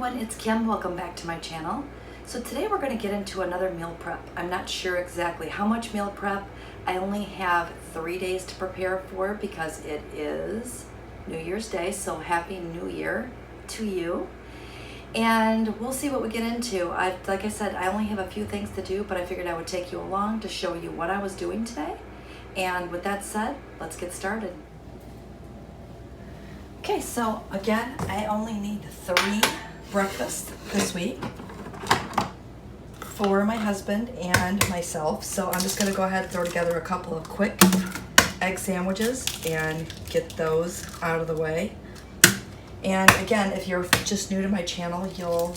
everyone, it's Kim. Welcome back to my channel. So today we're going to get into another meal prep. I'm not sure exactly how much meal prep. I only have 3 days to prepare for because it is New Year's Day, so Happy New Year to you. And we'll see what we get into. Like I said, I only have a few things to do, but I figured I would take you along to show you what I was doing today. And with that said, let's get started. Okay, so again, I only need 3 breakfasts this week for my husband and myself. So I'm just gonna go ahead and throw together a couple of quick egg sandwiches and get those out of the way. And again, if you're just new to my channel, you'll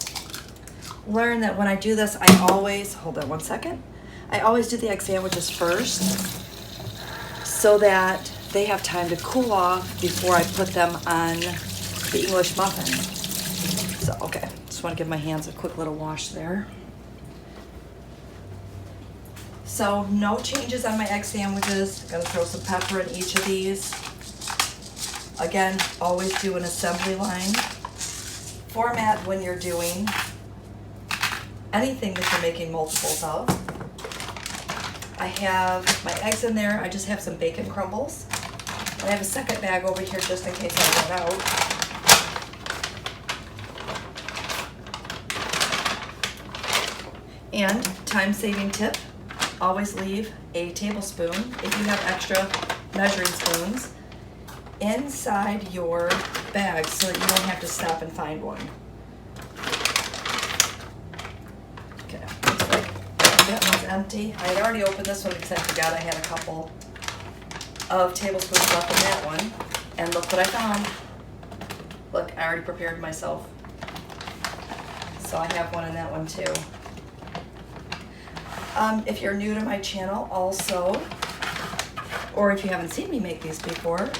learn that when I do this, I always, hold on one second, I always do the egg sandwiches first so that they have time to cool off before I put them on the English muffin. So, okay, just want to give my hands a quick little wash there. So, no changes on my egg sandwiches. I'm gonna throw some pepper in each of these. Again, always do an assembly line format when you're doing anything that you're making multiples of. I have my eggs in there. I just have some bacon crumbles. I have a second bag over here just in case I run out. And time-saving tip, always leave a tablespoon, if you have extra measuring spoons, inside your bag so that you don't have to stop and find one. Okay, looks like that one's empty. I had already opened this one because I forgot I had a couple of tablespoons left in that one. And look what I found. Look, I already prepared myself. So I have one in that one too. If you're new to my channel also, or if you haven't seen me make these before,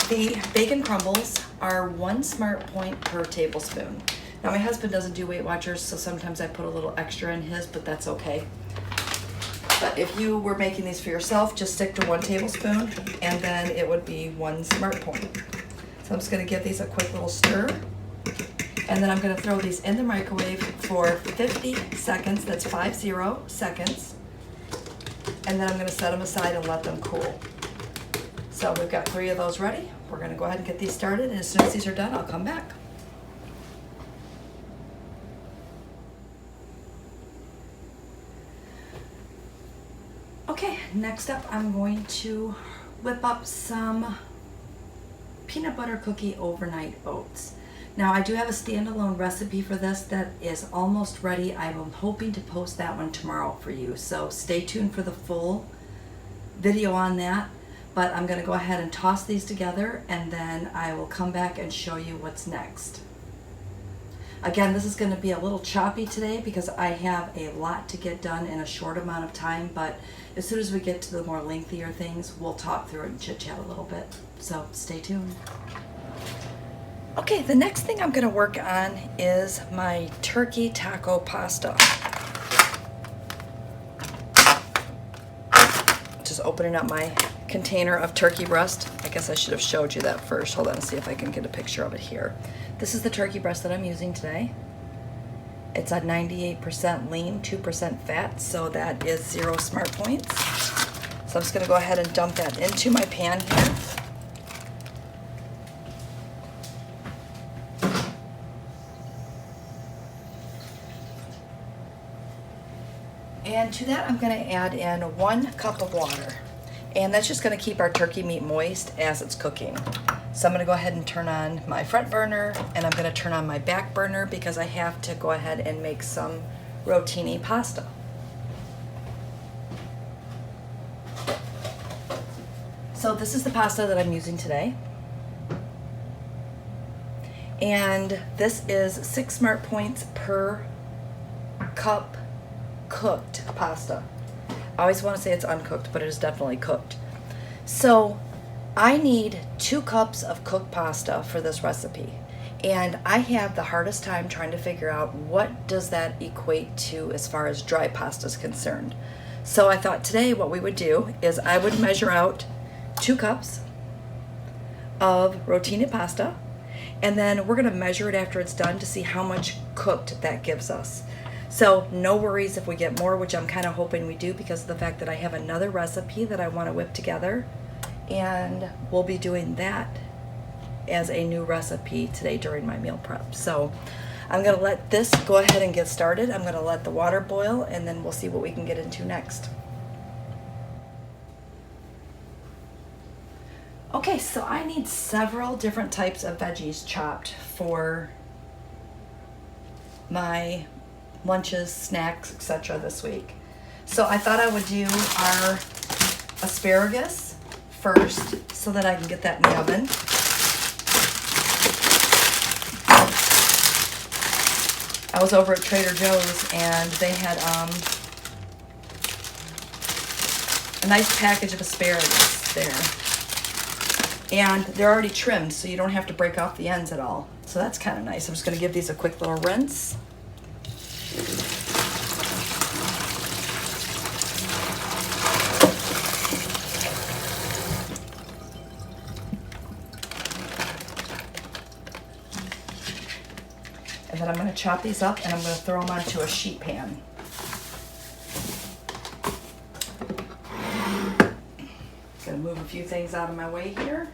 the bacon crumbles are 1 smart point per tablespoon. Now my husband doesn't do Weight Watchers, so sometimes I put a little extra in his, but that's okay. But if you were making these for yourself, just stick to 1 tablespoon, and then it would be 1 smart point. So I'm just gonna give these a quick little stir, and then I'm gonna throw these in the microwave for 50 seconds, that's 50 seconds, and then I'm gonna set them aside and let them cool. So we've got 3 of those ready. We're gonna go ahead and get these started, and as soon as these are done, I'll come back. Okay, next up I'm going to whip up some peanut butter cookie overnight oats. Now I do have a standalone recipe for this that is almost ready. I'm hoping to post that one tomorrow for you, so stay tuned for the full video on that. But I'm going to go ahead and toss these together, and then I will come back and show you what's next. Again, this is going to be a little choppy today because I have a lot to get done in a short amount of time, but as soon as we get to the more lengthier things, we'll talk through it and chit-chat a little bit. So stay tuned. Okay, the next thing I'm going to work on is my turkey taco pasta. Just opening up my container of turkey breast. I guess I should have showed you that first. Hold on and see if I can get a picture of it here. This is the turkey breast that I'm using today. It's a 98% lean, 2% fat, so that is 0 smart points. So I'm just going to go ahead and dump that into my pan here. And to that I'm going to add in 1 cup of water. And that's just going to keep our turkey meat moist as it's cooking. So I'm going to go ahead and turn on my front burner, and I'm going to turn on my back burner because I have to go ahead and make some rotini pasta. So this is the pasta that I'm using today. And this is 6 smart points per cup cooked pasta. I always want to say it's uncooked, but it is definitely cooked. So I need 2 cups of cooked pasta for this recipe, and I have the hardest time trying to figure out what does that equate to as far as dry pasta is concerned. So I thought today what we would do is I would measure out 2 cups of rotini pasta, And then we're gonna measure it after it's done to see how much cooked that gives us. So no worries if we get more, which I'm kind of hoping we do because of the fact that I have another recipe that I want to whip together. And we'll be doing that as a new recipe today during my meal prep. So I'm gonna let this go ahead and get started. I'm gonna let the water boil and then we'll see what we can get into next. Okay, so I need several different types of veggies chopped for my lunches, snacks, etc. this week. So I thought I would do our asparagus first so that I can get that in the oven. I was over at Trader Joe's and they had a nice package of asparagus there. And they're already trimmed, so you don't have to break off the ends at all. So that's kind of nice. I'm just going to give these a quick little rinse. And then I'm going to chop these up and I'm going to throw them onto a sheet pan. Going to move a few things out of my way here.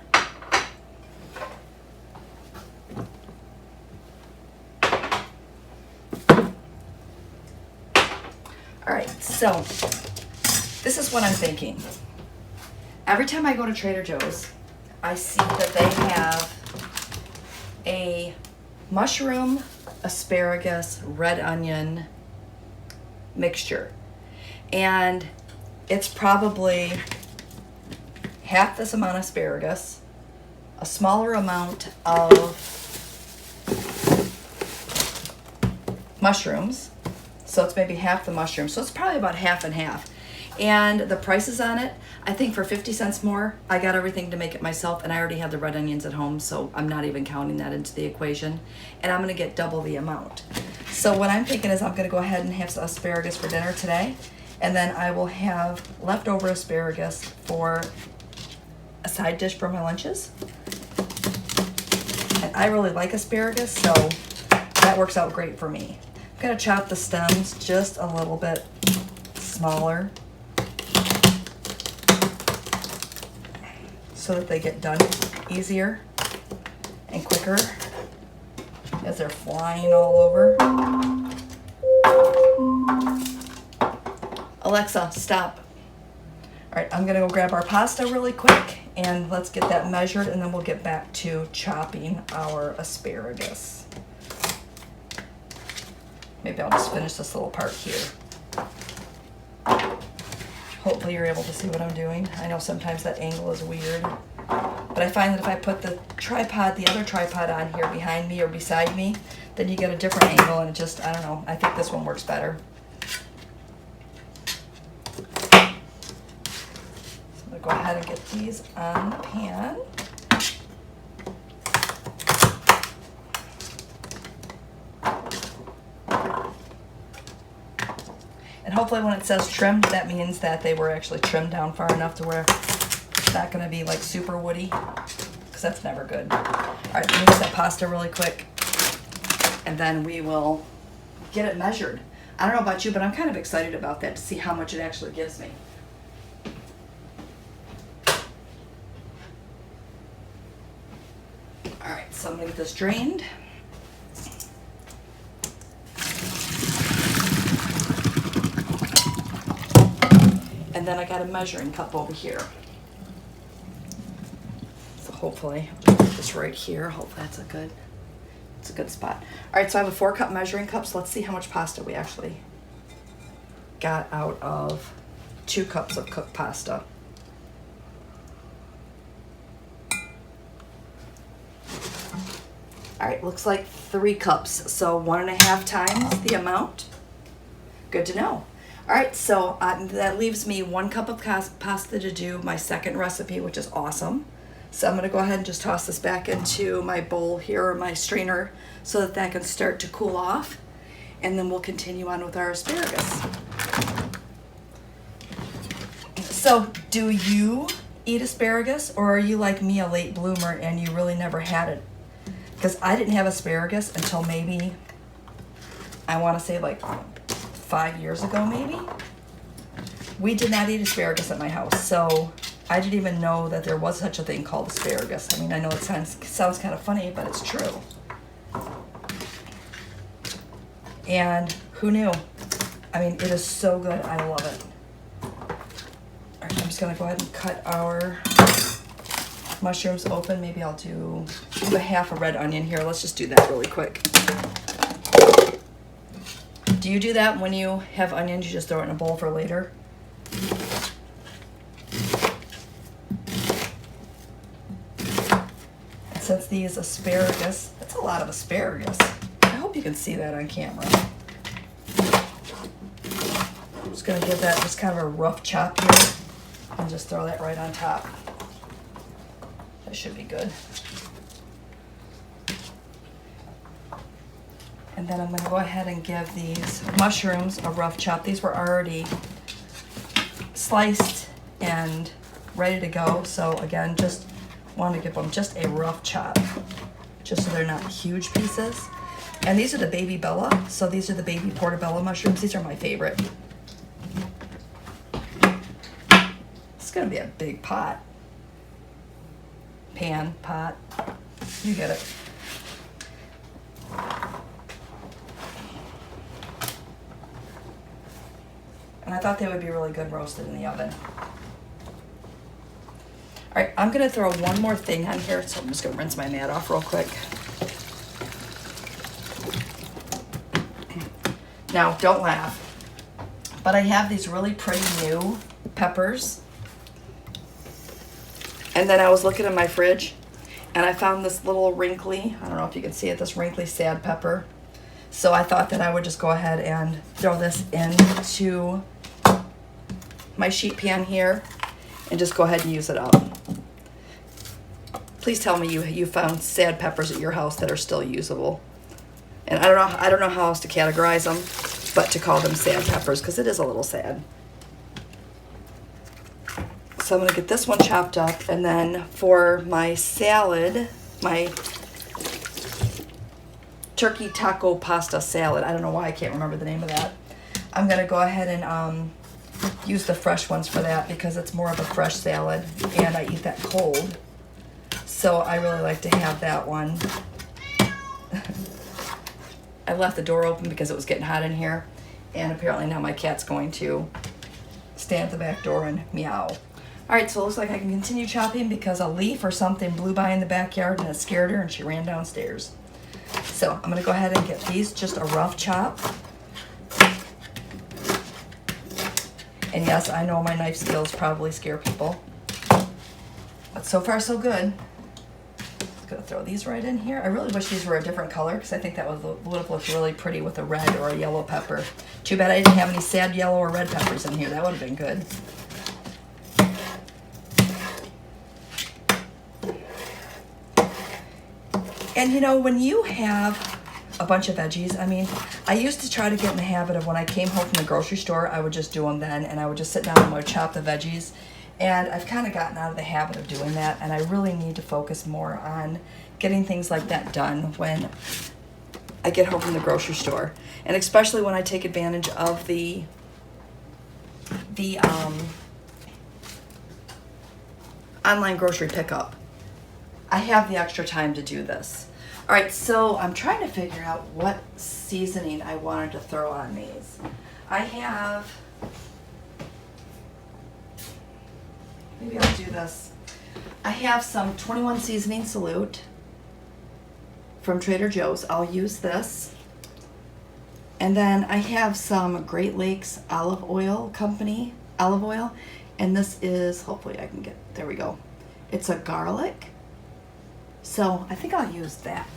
Alright, so this is what I'm thinking. Every time I go to Trader Joe's, I see that they have a mushroom, asparagus, red onion mixture. And it's probably half this amount of asparagus, a smaller amount of mushrooms. So it's maybe half the mushrooms. So it's probably about half and half. And the prices on it, I think for 50 cents more, I got everything to make it myself, and I already have the red onions at home, so I'm not even counting that into the equation. And I'm gonna get double the amount. So what I'm thinking is I'm gonna go ahead and have some asparagus for dinner today, and then I will have leftover asparagus for a side dish for my lunches. And I really like asparagus, so that works out great for me. I'm gonna chop the stems just a little bit smaller so that they get done easier and quicker as they're flying all over. Alexa, stop. All right, I'm gonna go grab our pasta really quick and let's get that measured, and then we'll get back to chopping our asparagus. Maybe I'll just finish this little part here. Hopefully you're able to see what I'm doing. I know sometimes that angle is weird, but I find that if I put the other tripod on here behind me or beside me, then you get a different angle, and it just, I don't know, I think this one works better. So I'm gonna go ahead and get these on the pan. And hopefully when it says trimmed, that means that they were actually trimmed down far enough to where it's not gonna be like super woody, because that's never good. All right, let me get that pasta really quick, and then we will get it measured. I don't know about you, but I'm kind of excited about that to see how much it actually gives me. All right, so I'm gonna get this drained. And then I got a measuring cup over here. So hopefully, I'll put this right here. Hopefully that's it's a good spot. All right, so I have a 4-cup measuring cup, so let's see how much pasta we actually got out of 2 cups of cooked pasta. All right, looks like 3 cups, so 1.5 times the amount. Good to know. All right, so that leaves me 1 cup of pasta to do my second recipe, which is awesome. So I'm gonna go ahead and just toss this back into my bowl here, or my strainer, so that that can start to cool off. And then we'll continue on with our asparagus. So do you eat asparagus, or are you like me, a late bloomer, and you really never had it? because I didn't have asparagus until maybe, I want to say like 5 years ago maybe. We did not eat asparagus at my house, so I didn't even know that there was such a thing called asparagus. I mean, I know it sounds kind of funny, but it's true. And who knew? I mean, it is so good. I love it. All right, I'm just gonna go ahead and cut our mushrooms open. Maybe I'll do a half a red onion here. Let's just do that really quick. Do you do that when you have onions? You just throw it in a bowl for later? And since these asparagus, that's a lot of asparagus. I hope you can see that on camera. I'm just gonna give that just kind of a rough chop here and just throw that right on top. That should be good. And then I'm going to go ahead and give these mushrooms a rough chop. These were already sliced and ready to go. So again, just want to give them just a rough chop, just so they're not huge pieces. And these are the baby Bella. So these are the baby portobello mushrooms. These are my favorite. It's going to be a big pot. Pan, pot, you get it. And I thought they would be really good roasted in the oven. All right, I'm gonna throw one more thing on here, so I'm just gonna rinse my mat off real quick. Now, don't laugh, but I have these really pretty new peppers. And then I was looking in my fridge and I found this little wrinkly, I don't know if you can see it, this wrinkly sad pepper. So I thought that I would just go ahead and throw this into my sheet pan here and just go ahead and use it up. Please tell me you found sad peppers at your house that are still usable. And I don't know how else to categorize them, but to call them sad peppers, because it is a little sad. So I'm going to get this one chopped up, and then for my salad, my turkey taco pasta salad, I don't know why I can't remember the name of that. I'm going to go ahead and use the fresh ones for that because it's more of a fresh salad, and I eat that cold. So I really like to have that one. I left the door open because it was getting hot in here, and apparently now my cat's going to stand at the back door and meow. All right, so it looks like I can continue chopping because a leaf or something blew by in the backyard and it scared her and she ran downstairs. So I'm gonna go ahead and get these just a rough chop. And yes, I know my knife skills probably scare people, but so far so good. Just gonna throw these right in here. I really wish these were a different color because I think that would have looked really pretty with a red or a yellow pepper. Too bad I didn't have any sad yellow or red peppers in here. That would have been good. And you know, when you have a bunch of veggies, I mean, I used to try to get in the habit of when I came home from the grocery store, I would just do them then, and I would just sit down and I would chop the veggies. And I've kind of gotten out of the habit of doing that, and I really need to focus more on getting things like that done when I get home from the grocery store. And especially when I take advantage of the online grocery pickup. I have the extra time to do this. All right, so I'm trying to figure out what seasoning I wanted to throw on these. I have, maybe I'll do this. I have some 21 Seasoning Salute from Trader Joe's. I'll use this. And then I have some Great Lakes Olive Oil Company, olive oil. And this is, hopefully I can get, there we go. It's a garlic. So I think I'll use that.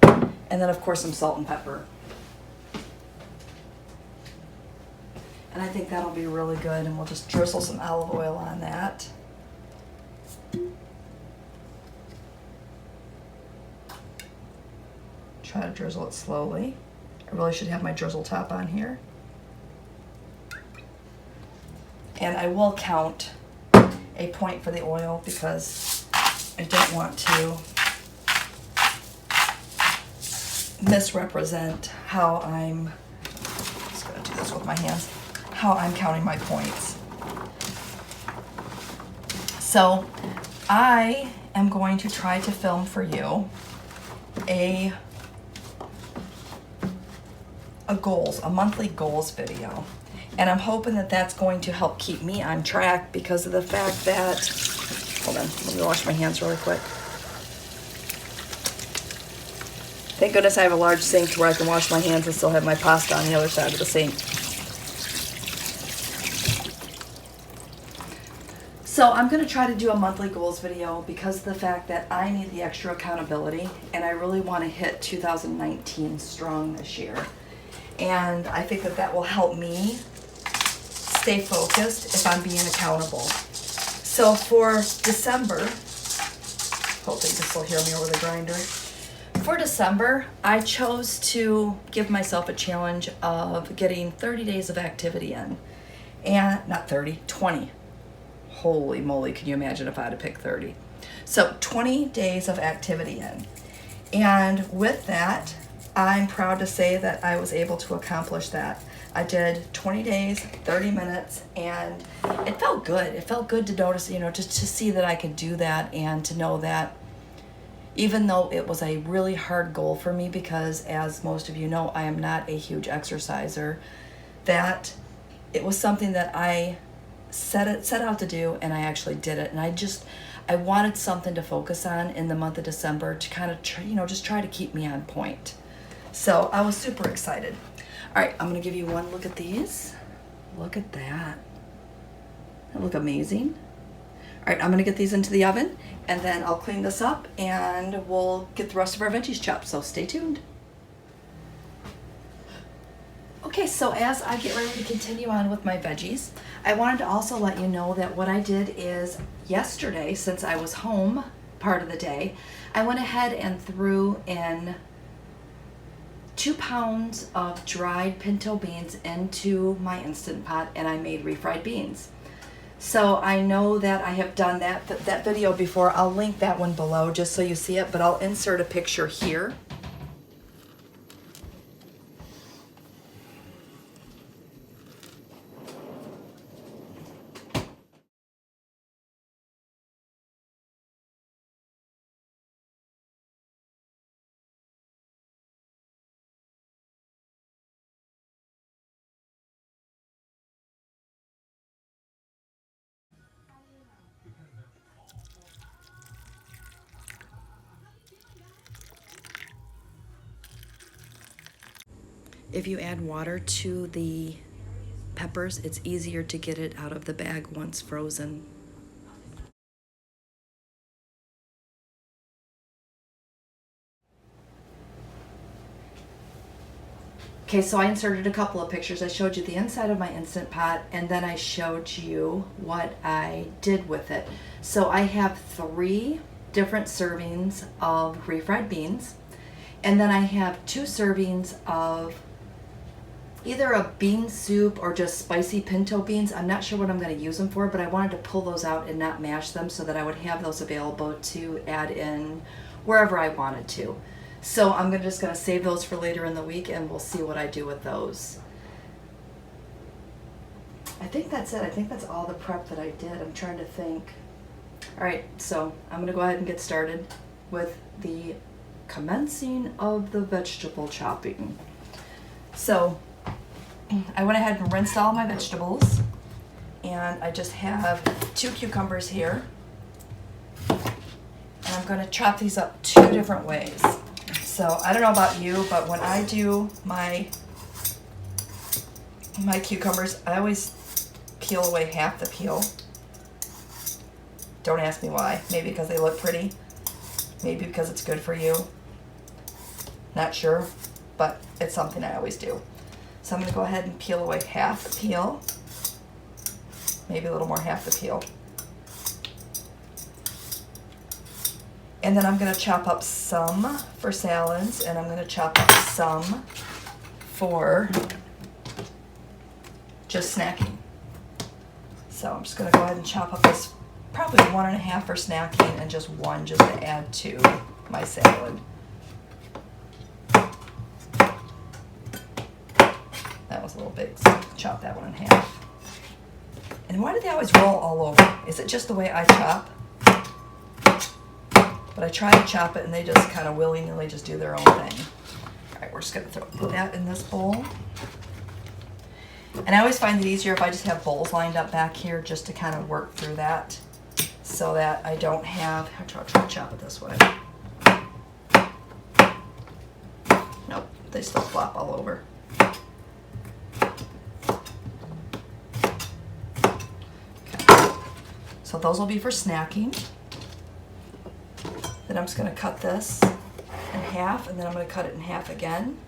And then of course some salt and pepper. And I think that'll be really good, and we'll just drizzle some olive oil on that. Try to drizzle it slowly. I really should have my drizzle top on here. And I will count a point for the oil because I don't want to misrepresent how I'm just gonna do this with my hands, how I'm counting my points. So I am going to try to film for you a monthly goals video. And I'm hoping that that's going to help keep me on track because of the fact that, hold on, let me wash my hands really quick. Thank goodness I have a large sink to where I can wash my hands and still have my pasta on the other side of the sink. So I'm going to try to do a monthly goals video because of the fact that I need the extra accountability and I really want to hit 2019 strong this year. And I think that that will help me stay focused if I'm being accountable. So for December, hopefully you can still hear me over the grinder. For December, I chose to give myself a challenge of getting 30 days of activity in. And not 30, 20. Holy moly, can you imagine if I had to pick 30? So 20 days of activity in. And with that, I'm proud to say that I was able to accomplish that. I did 20 days, 30 minutes, and it felt good. It felt good to notice, just to see that I could do that and to know that even though it was a really hard goal for me, because as most of you know, I am not a huge exerciser, that it was something that I set out to do and I actually did it. And I wanted something to focus on in the month of December to kind of, just try to keep me on point. So I was super excited. All right, I'm gonna give you one look at these. Look at that. They look amazing. All right, I'm gonna get these into the oven and then I'll clean this up and we'll get the rest of our veggies chopped, so stay tuned. Okay, so as I get ready to continue on with my veggies, I wanted to also let you know that what I did is yesterday, since I was home part of the day, I went ahead and threw in 2 pounds of dried pinto beans into my Instant Pot and I made refried beans. So I know that I have done that video before. I'll link that one below just so you see it, but I'll insert a picture here. If you add water to the peppers, it's easier to get it out of the bag once frozen. Okay, so I inserted a couple of pictures. I showed you the inside of my Instant Pot and then I showed you what I did with it. So I have 3 different servings of refried beans and then I have 2 servings of either a bean soup or just spicy pinto beans. I'm not sure what I'm going to use them for, but I wanted to pull those out and not mash them so that I would have those available to add in wherever I wanted to. So I'm just going to save those for later in the week and we'll see what I do with those. I think that's it. I think that's all the prep that I did. I'm trying to think. All right, so I'm going to go ahead and get started with the commencing of the vegetable chopping. So I went ahead and rinsed all my vegetables and I just have 2 cucumbers here and I'm going to chop these up 2 different ways. So I don't know about you, but when I do my cucumbers, I always peel away half the peel. Don't ask me why. Maybe because they look pretty, maybe because it's good for you. Not sure, but it's something I always do. So I'm going to go ahead and peel away half the peel, maybe a little more, half the peel. And then I'm going to chop up some for salads, and I'm going to chop up some for just snacking. So I'm just going to go ahead and chop up this, probably 1.5 for snacking and just 1 just to add to my salad. big. So chop that one in half. And why do they always roll all over? Is it just the way I chop? But I try to chop it and they just kind of willy-nilly just do their own thing. All right, we're just gonna put that in this bowl. And I always find it easier if I just have bowls lined up back here just to kind of work through that so that I don't have, I'll try to chop it this way. Nope, they still flop all over. Okay. So those will be for snacking. Then I'm just going to cut this in half, and then I'm going to cut it in half again.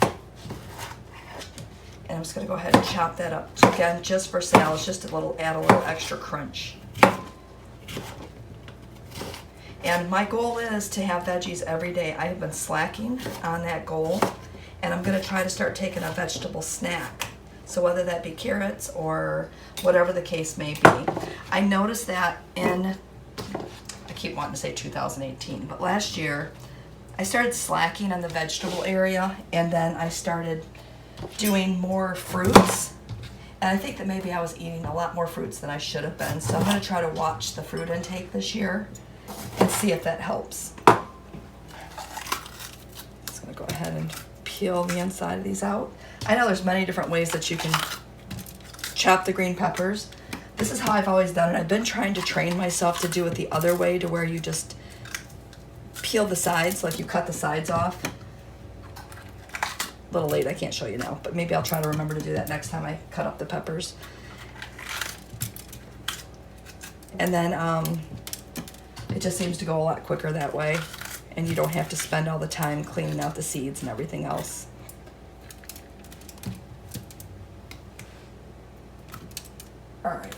And I'm just going to go ahead and chop that up again just for salads, just add a little extra crunch. And my goal is to have veggies every day. I have been slacking on that goal, and I'm going to try to start taking a vegetable snack. So whether that be carrots or whatever the case may be. I noticed that I keep wanting to say 2018, but last year I started slacking on the vegetable area, and then I started doing more fruits, and I think that maybe I was eating a lot more fruits than I should have been. So I'm going to try to watch the fruit intake this year and see if that helps. Just going to go ahead and peel the inside of these out. I know there's many different ways that you can chop the green peppers. This is how I've always done it. I've been trying to train myself to do it the other way, to where you just peel the sides, like you cut the sides off. A little late, I can't show you now, but maybe I'll try to remember to do that next time I cut up the peppers. And then it just seems to go a lot quicker that way, and you don't have to spend all the time cleaning out the seeds and everything else. All right,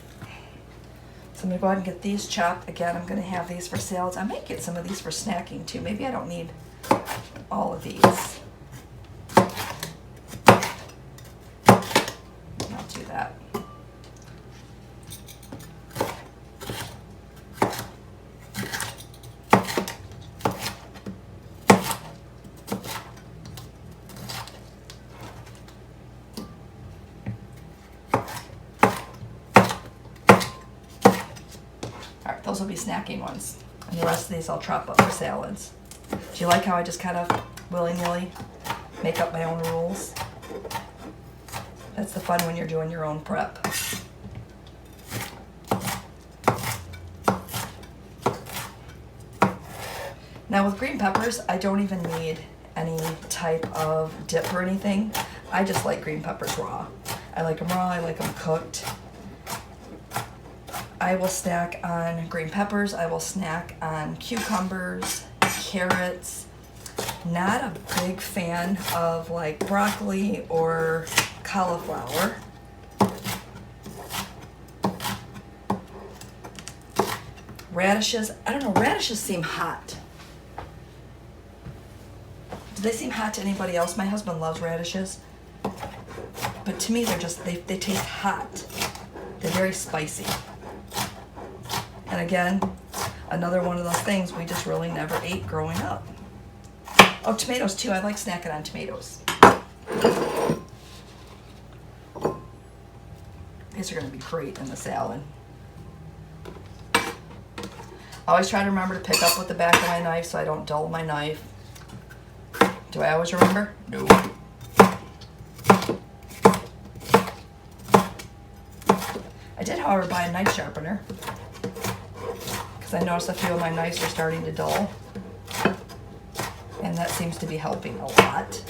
so I'm gonna go ahead and get these chopped. Again, I'm gonna have these for salads. I might get some of these for snacking too. Maybe I don't need all of these. I'll do that. Those will be snacking ones. And the rest of these I'll chop up for salads. Do you like how I just kind of willy-nilly make up my own rules? That's the fun when you're doing your own prep. Now with green peppers, I don't even need any type of dip or anything. I just like green peppers raw. I like them raw, I like them cooked. I will snack on green peppers, I will snack on cucumbers, carrots. Not a big fan of like broccoli or cauliflower. Radishes, I don't know, radishes seem hot. Do they seem hot to anybody else? My husband loves radishes. But to me, they're just, they taste hot. They're very spicy. And again, another one of those things we just really never ate growing up. Oh, tomatoes too. I like snacking on tomatoes. These are going to be great in the salad. I always try to remember to pick up with the back of my knife so I don't dull my knife. Do I always remember? No. I did, however, buy a knife sharpener, because I noticed a few of my knives are starting to dull, and that seems to be helping a lot.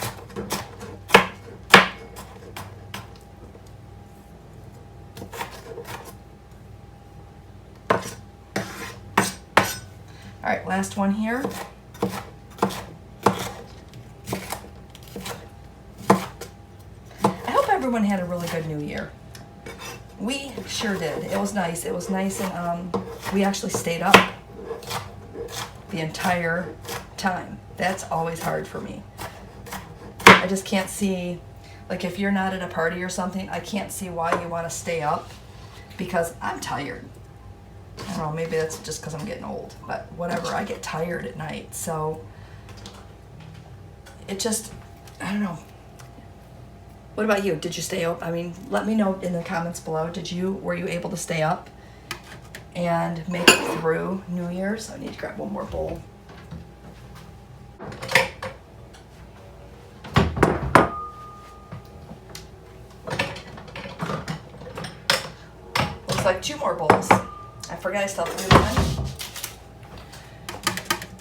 All right, last one here. I hope everyone had a really good New Year. We sure did. It was nice. It was nice, and we actually stayed up the entire time. That's always hard for me. I just can't see, like if you're not at a party or something, I can't see why you want to stay up, because I'm tired. I don't know, maybe that's just because I'm getting old, but whatever, I get tired at night, so it just, I don't know. What about you? Did you stay up? I mean, let me know in the comments below. Were you able to stay up and make it through New Year's? I need to grab one more bowl. Looks like 2 more bowls. I forgot I still have 3 left.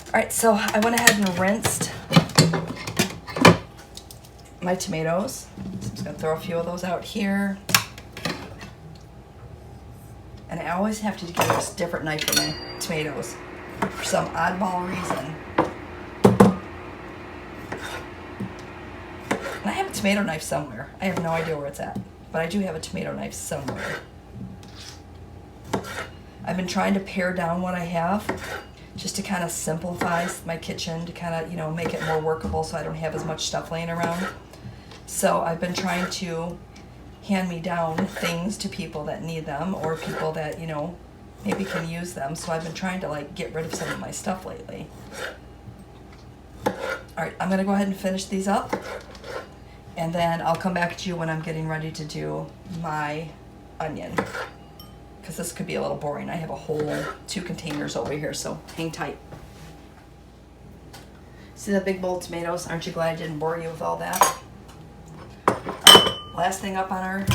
All right, so I went ahead and rinsed my tomatoes. So I'm just gonna throw a few of those out here. And I always have to get a different knife for my tomatoes for some oddball reason. And I have a tomato knife somewhere. I have no idea where it's at, but I do have a tomato knife somewhere. I've been trying to pare down what I have just to kind of simplify my kitchen, to kind of, you know, make it more workable so I don't have as much stuff laying around. So I've been trying to hand me down things to people that need them, or people that, you know, maybe can use them. So I've been trying to like get rid of some of my stuff lately. All right, I'm gonna go ahead and finish these up, and then I'll come back to you when I'm getting ready to do my onion, because this could be a little boring. I have a whole 2 containers over here, so hang tight. See that big bowl of tomatoes? Aren't you glad I didn't bore you with all that? Last thing up on our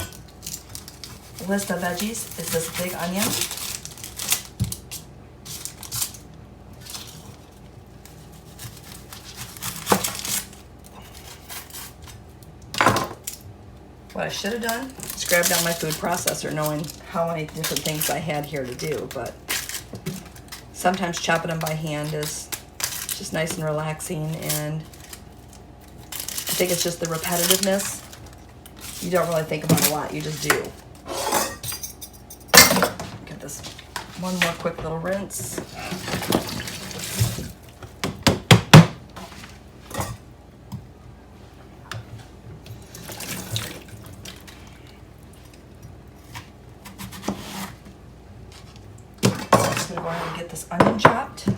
list of veggies is this big onion. What I should have done is grabbed down my food processor, knowing how many different things I had here to do, but sometimes chopping them by hand is just nice and relaxing, and I think it's just the repetitiveness. You don't really think about a lot, you just do. Get this one more quick little rinse. I'm just gonna go ahead and get this onion chopped.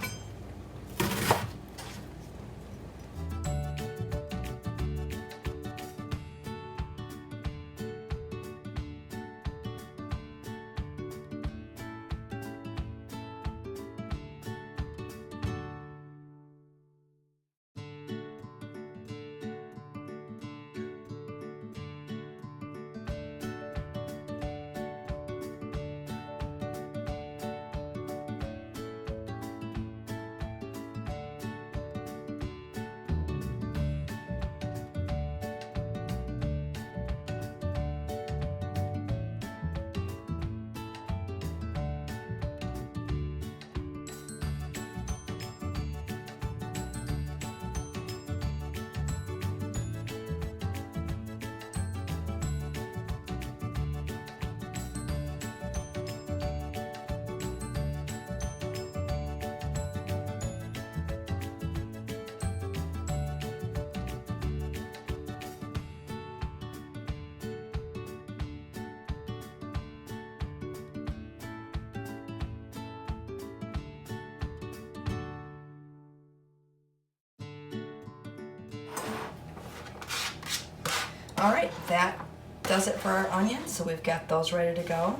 All right, that does it for our onions. So we've got those ready to go.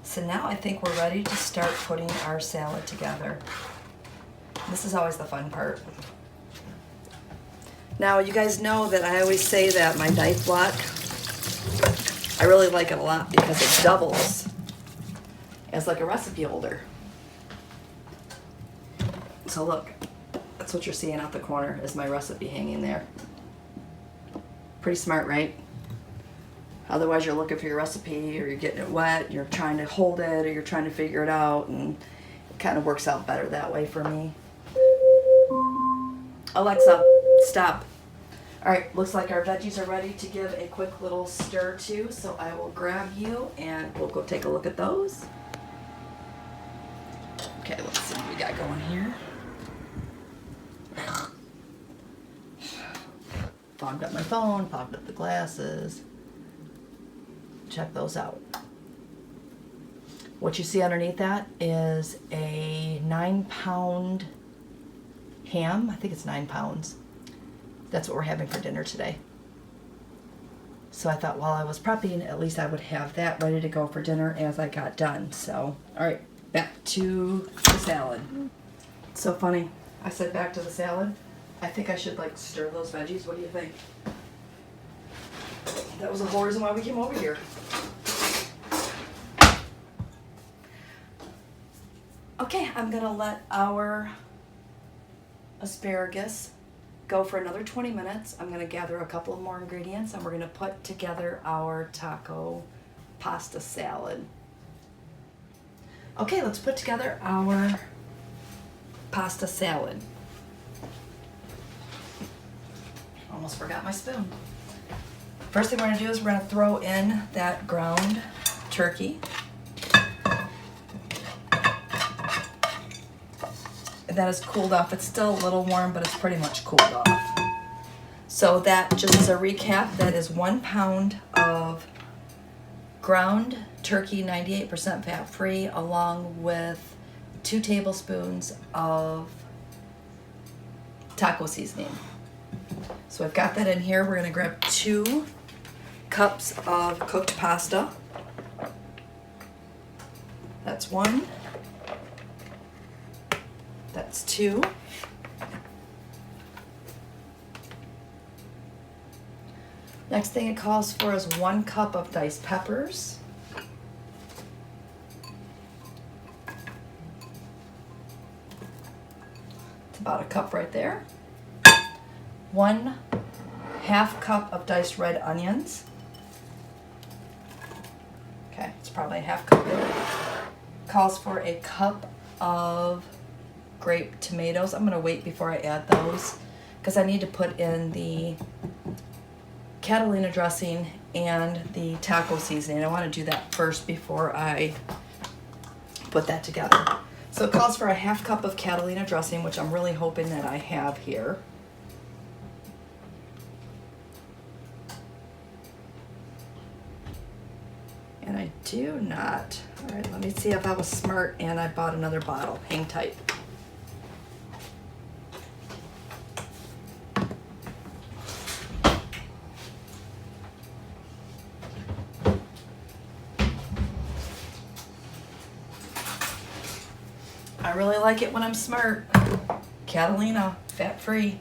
So now I think we're ready to start putting our salad together. This is always the fun part. Now you guys know that I always say that my knife block, I really like it a lot because it doubles as like a recipe holder. So look, that's what you're seeing out the corner is my recipe hanging there. Pretty smart, right? Otherwise you're looking for your recipe, or you're getting it wet, you're trying to hold it, or you're trying to figure it out, and it kind of works out better that way for me. Alexa, stop. All right, looks like our veggies are ready to give a quick little stir to, so I will grab you and we'll go take a look at those. Okay, let's see what we got going here. Fogged up my phone, fogged up the glasses. Check those out. What you see underneath that is a 9-pound ham. I think it's 9 pounds. That's what we're having for dinner today. So I thought while I was prepping, at least I would have that ready to go for dinner as I got done. So, all right, back to the salad. It's so funny. I said back to the salad. I think I should like stir those veggies. What do you think? That was the whole reason why we came over here. Okay, I'm gonna let our asparagus go for another 20 minutes. I'm gonna gather a couple of more ingredients and we're gonna put together our taco pasta salad. Okay, let's put together our pasta salad. Almost forgot my spoon. First thing we're gonna do is we're gonna throw in that ground turkey. That is cooled off. It's still a little warm, but it's pretty much cooled off. So that, just as a recap, that is 1 pound of ground turkey, 98% fat-free, along with 2 tablespoons of taco seasoning. So I've got that in here. We're gonna grab 2 cups of cooked pasta. That's 1. That's 2. Next thing it calls for is 1 cup of diced peppers. It's about a cup right there. 1/2 cup of diced red onions. Okay, it's probably a 1/2 cup there. Calls for a cup of grape tomatoes. I'm gonna wait before I add those because I need to put in the Catalina dressing and the taco seasoning. I want to do that first before I put that together. So it calls for a 1/2 cup of Catalina dressing, which I'm really hoping that I have here. And I do not. All right, let me see if I was smart and I bought another bottle. Hang tight. I really like it when I'm smart. Catalina, fat-free.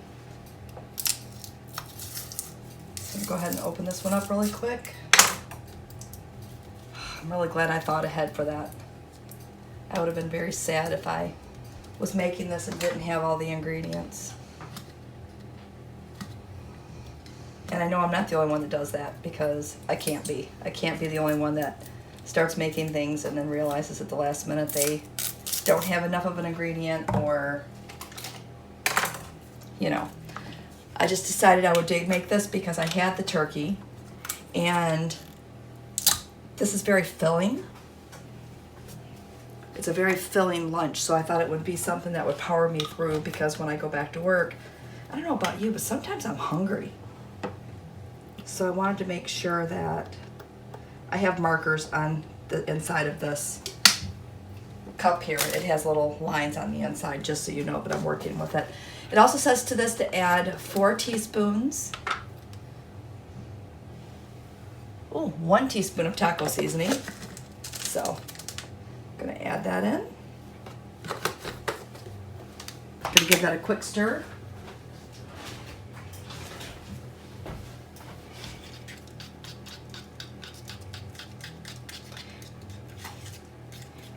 So I'm gonna go ahead and open this one up really quick. I'm really glad I thought ahead for that. I would have been very sad if I was making this and didn't have all the ingredients. And I know I'm not the only one that does that because I can't be. I can't be the only one that starts making things and then realizes at the last minute they don't have enough of an ingredient, or, you know. I just decided I would make this because I had the turkey, and this is very filling. It's a very filling lunch, so I thought it would be something that would power me through, because when I go back to work, I don't know about you, but sometimes I'm hungry. So I wanted to make sure that I have markers on the inside of this cup here. It has little lines on the inside, just so you know, but I'm working with it. It also says to this to add 4 teaspoons. Oh, 1 teaspoon of taco seasoning. So I'm gonna add that in. Gonna give that a quick stir.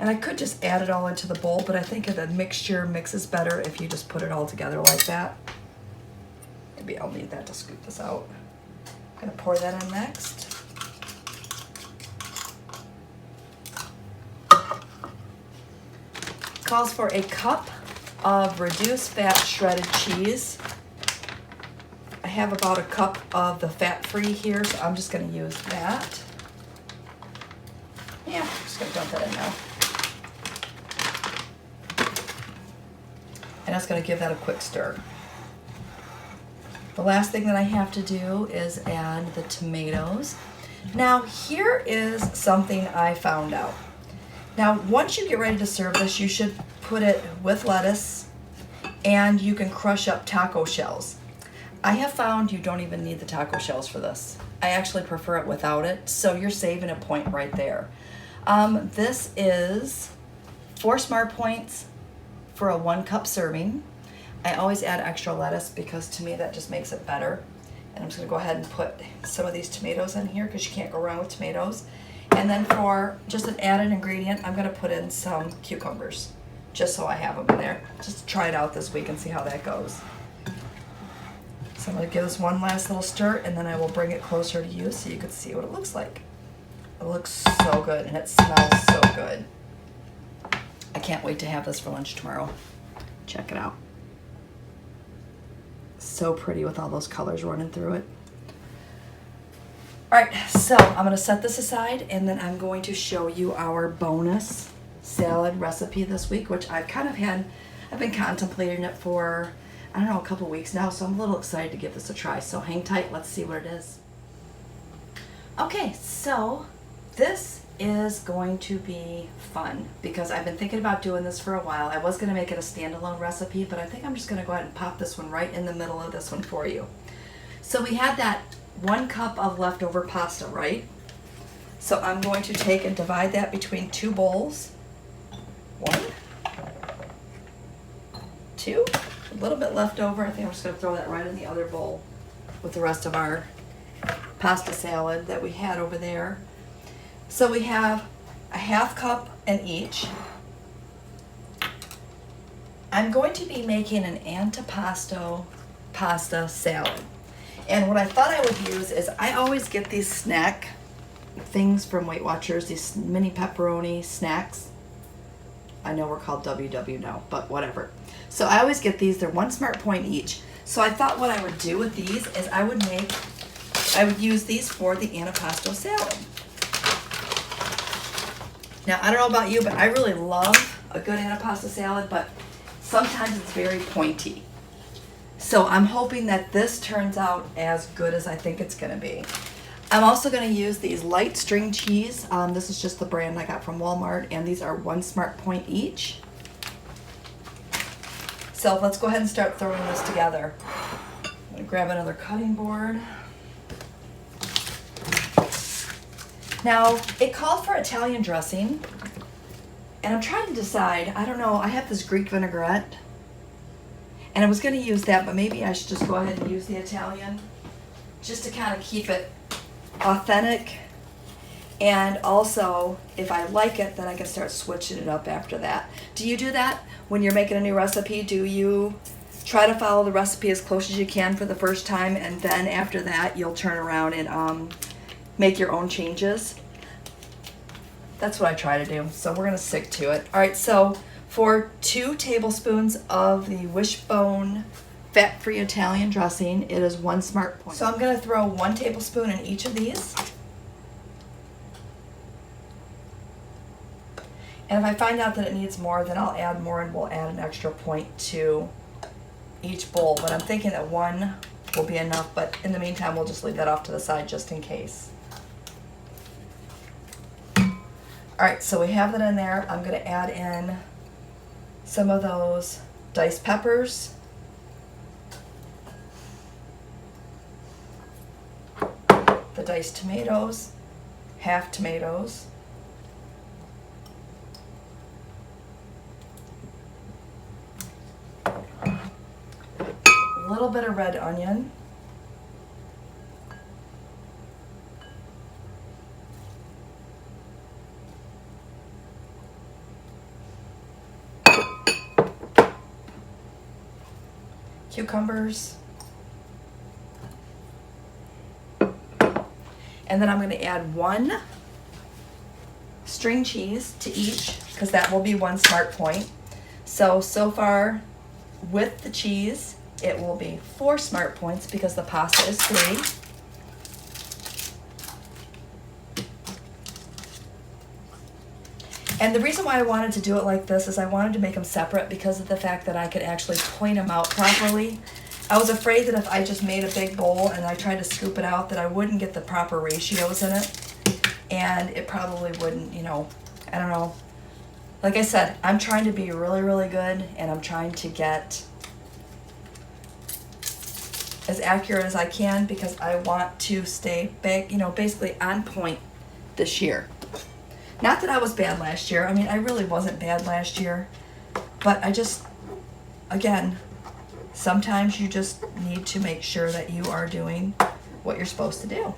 And I could just add it all into the bowl, but I think the mixture mixes better if you just put it all together like that. Maybe I'll need that to scoop this out. I'm gonna pour that in next. Calls for a cup of reduced fat shredded cheese. I have about a cup of the fat-free here, so I'm just gonna use that. Yeah, I'm just gonna dump that in now. And that's going to give that a quick stir. The last thing that I have to do is add the tomatoes. Now here is something I found out. Now once you get ready to serve this, you should put it with lettuce, and you can crush up taco shells. I have found you don't even need the taco shells for this. I actually prefer it without it, so you're saving a point right there. This is 4 Smart Points for a 1 cup serving. I always add extra lettuce because to me that just makes it better. And I'm just gonna go ahead and put some of these tomatoes in here because you can't go wrong with tomatoes. And then for just an added ingredient, I'm gonna put in some cucumbers, just so I have them in there. Just to try it out this week and see how that goes. So I'm gonna give this one last little stir, and then I will bring it closer to you so you can see what it looks like. It looks so good, and it smells so good. I can't wait to have this for lunch tomorrow. Check it out. So pretty with all those colors running through it. All right, so I'm gonna set this aside, and then I'm going to show you our bonus salad recipe this week, which I've been contemplating it for, I don't know, a couple weeks now, so I'm a little excited to give this a try. So hang tight, let's see what it is. Okay, so this is going to be fun because I've been thinking about doing this for a while. I was gonna make it a standalone recipe, but I think I'm just gonna go ahead and pop this one right in the middle of this one for you. So we had that 1 cup of leftover pasta, right? So I'm going to take and divide that between 2 bowls. 1, 2, a little bit left over. I think I'm just gonna throw that right in the other bowl with the rest of our pasta salad that we had over there. So we have a 1/2 cup in each. I'm going to be making an antipasto pasta salad. And what I thought I would use is I always get these snack things from Weight Watchers, these mini pepperoni snacks. I know we're called WW now, but whatever. So I always get these, they're 1 Smart Point each. So I thought what I would do with these is I would use these for the antipasto salad. Now, I don't know about you, but I really love a good antipasto salad, but sometimes it's very pointy. So I'm hoping that this turns out as good as I think it's gonna be. I'm also gonna use these light string cheese. This is just the brand I got from Walmart, and these are 1 Smart Point each. So let's go ahead and start throwing this together. I'm gonna grab another cutting board. Now, it called for Italian dressing, and I'm trying to decide, I don't know, I have this Greek vinaigrette, and I was gonna use that, but maybe I should just go ahead and use the Italian, just to kind of keep it authentic, and also, if I like it, then I can start switching it up after that. Do you do that? When you're making a new recipe, do you try to follow the recipe as close as you can for the first time, and then after that, you'll turn around and make your own changes? That's what I try to do, so we're gonna stick to it. All right, so for 2 tablespoons of the Wishbone fat-free Italian dressing, it is 1 Smart Point. So I'm gonna throw 1 tablespoon in each of these. And if I find out that it needs more, then I'll add more, and we'll add an extra point to each bowl. But I'm thinking that 1 will be enough, but in the meantime, we'll just leave that off to the side just in case. All right, so we have that in there. I'm gonna add in some of those diced peppers. The diced tomatoes, half tomatoes. A little bit of red onion. Cucumbers. And then I'm going to add 1 string cheese to each, because that will be 1 Smart Point. So far with the cheese, it will be 4 Smart Points because the pasta is 3. And the reason why I wanted to do it like this is I wanted to make them separate because of the fact that I could actually point them out properly. I was afraid that if I just made a big bowl and I tried to scoop it out, that I wouldn't get the proper ratios in it. And it probably wouldn't, you know, I don't know. Like I said, I'm trying to be really, really good, and I'm trying to get as accurate as I can because I want to stay back, basically on point this year. Not that I was bad last year. I mean, I really wasn't bad last year, but I just, again, sometimes you just need to make sure that you are doing what you're supposed to do.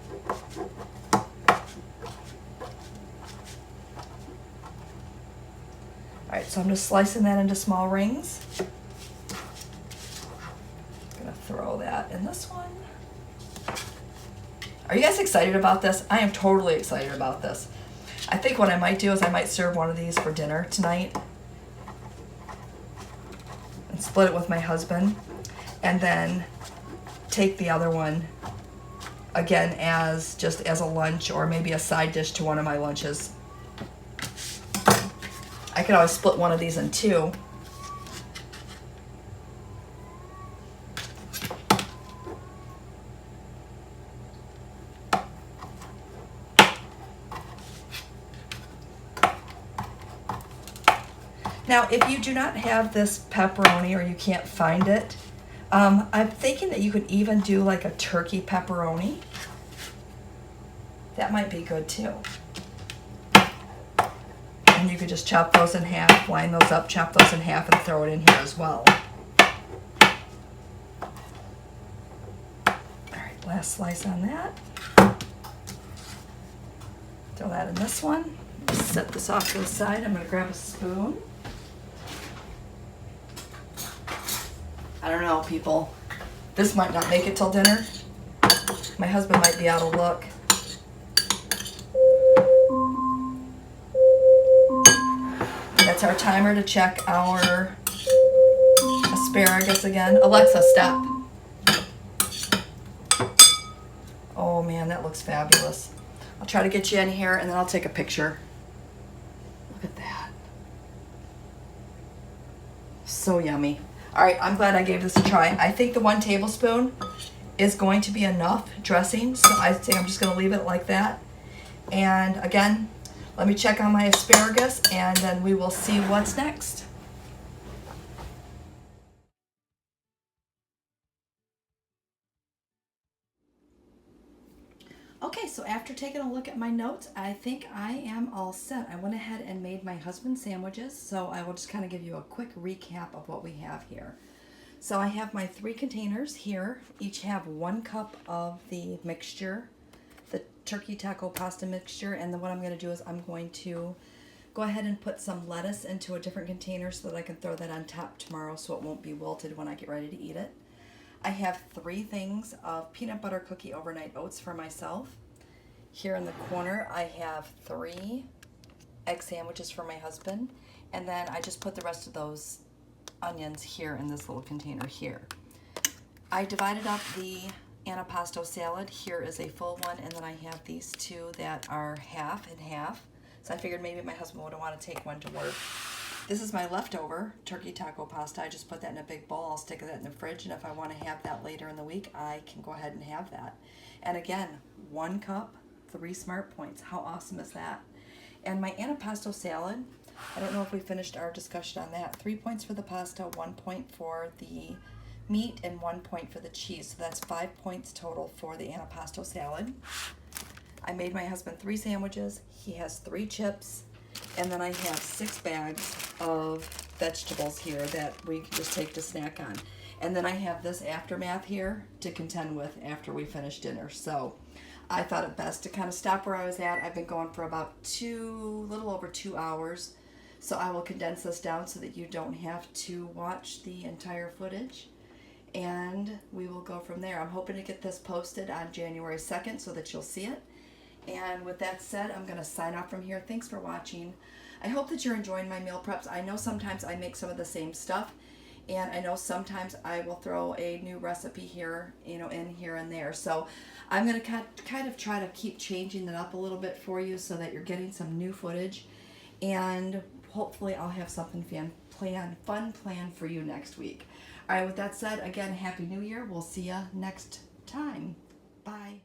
All right, so I'm just slicing that into small rings. I'm gonna throw that in this one. Are you guys excited about this? I am totally excited about this. I think what I might do is I might serve one of these for dinner tonight and split it with my husband, and then take the other one again as just as a lunch or maybe a side dish to one of my lunches. I could always split one of these in two. Now, if you do not have this pepperoni or you can't find it, I'm thinking that you could even do like a turkey pepperoni. That might be good too. And you could just chop those in half, line those up, chop those in half, and throw it in here as well. All right, last slice on that. Throw that in this one. Set this off to the side. I'm going to grab a spoon. I don't know, people. This might not make it till dinner. My husband might be out of luck. That's our timer to check our asparagus again. Alexa, stop. Oh man, that looks fabulous. I'll try to get you in here and then I'll take a picture. Look at that. So yummy. All right, I'm glad I gave this a try. I think the 1 tablespoon is going to be enough dressing, so I think I'm just going to leave it like that. And again, let me check on my asparagus, and then we will see what's next. Okay, so after taking a look at my notes, I think I am all set. I went ahead and made my husband's sandwiches, so I will just kind of give you a quick recap of what we have here. So I have my 3 containers here. Each have 1 cup of the mixture, the turkey taco pasta mixture, and then what I'm going to do is I'm going to go ahead and put some lettuce into a different container so that I can throw that on top tomorrow so it won't be wilted when I get ready to eat it. I have 3 things of peanut butter cookie overnight oats for myself. Here in the corner, I have 3 egg sandwiches for my husband. And then I just put the rest of those onions here in this little container here. I divided up the Antipasto salad. Here is a full one, and then I have these 2 that are half and half. So I figured maybe my husband would want to take one to work. This is my leftover turkey taco pasta. I just put that in a big bowl. I'll stick that in the fridge, and if I want to have that later in the week, I can go ahead and have that. And again, 1 cup, 3 smart points. How awesome is that? And my Antipasto salad, I don't know if we finished our discussion on that. 3 points for the pasta, 1 point for the meat, and 1 point for the cheese. So that's 5 points total for the Antipasto salad. I made my husband 3 sandwiches. He has 3 chips. And then I have 6 bags of vegetables here that we can just take to snack on. And then I have this aftermath here to contend with after we finish dinner. So I thought it best to kind of stop where I was at. I've been going for about little over 2 hours. So I will condense this down so that you don't have to watch the entire footage. And we will go from there. I'm hoping to get this posted on January 2nd so that you'll see it. And with that said, I'm going to sign off from here. Thanks for watching. I hope that you're enjoying my meal preps. I know sometimes I make some of the same stuff, and I know sometimes I will throw a new recipe here, in here and there. So I'm going to kind of try to keep changing it up a little bit for you so that you're getting some new footage, and hopefully I'll have something fun planned for you next week. All right, with that said, again, Happy New Year. We'll see you next time. Bye.